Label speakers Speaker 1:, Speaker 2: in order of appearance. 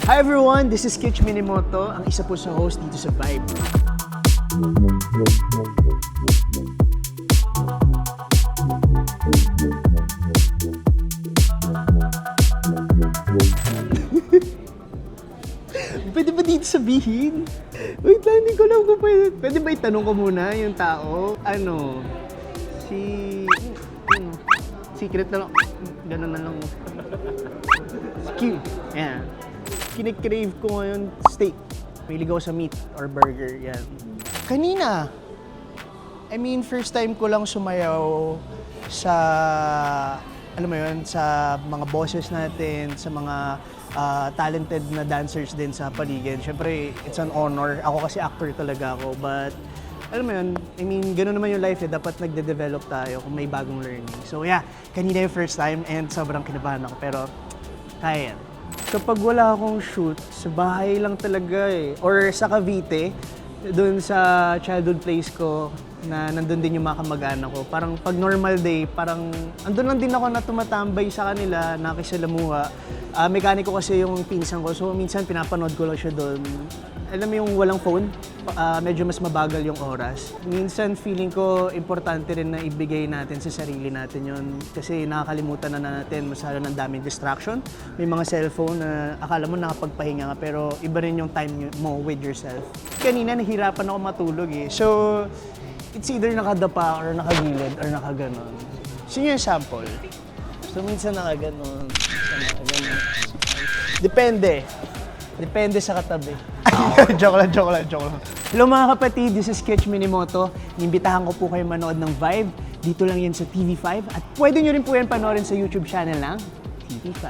Speaker 1: Hi everyone, this is Kitch Minimoto, ang isa po sa host dito sa Vibe. Pwede ba dito sabihin? Wait lang, hindi ko alam kung pwede. Pwede ba itanong ko muna yung tao? Secret na lang. Ganun na lang. Q. Yan. Kinikrave ko ngayon steak. Pili ko sa meat or burger. Yan. Kanina, first time ko lang sumayaw sa, alam mo yun, sa mga bosses natin, sa mga talented na dancers din sa paligid. Siyempre, it's an honor. Ako kasi actor talaga ako, but alam mo yun, gano'n naman yung life eh. Dapat nagde-develop tayo kung may bagong learning. So yeah, kanina yung first time and sobrang kinabahan ako, pero kaya yan. Kapag wala akong shoot, sa bahay lang talaga eh. Or sa Cavite, doon sa childhood place ko, na nandun din yung mga kamag-anak ko. Parang pag normal day, parang andun lang din ako na tumatambay sa kanila, nakisalamuha. Mekaniko kasi yung pinsan ko, so minsan pinapanood ko lang siya doon. Alam mo yung walang phone, medyo mas mabagal yung oras. Minsan feeling ko importante rin na ibigay natin sa sarili natin yun. Kasi nakakalimutan na natin, masyado ng daming distraction. May mga cellphone na akala mo nakapagpahinga nga, pero iba rin yung time mo with yourself. Kanina nahirapan ako matulog eh. So, it's either nakadapa or nakagilid or nakaganon. Sino yung sample? So, minsan nakaganon, minsan nakaganon. Depende. Depende sa katabi. Joke lang. Hello mga kapatid, this is Kitch Minimoto. Inimbitahan ko po kayo manood ng Vibe. Dito lang yan sa TV5 at pwede nyo rin po yan panoorin sa YouTube channel ng TV5.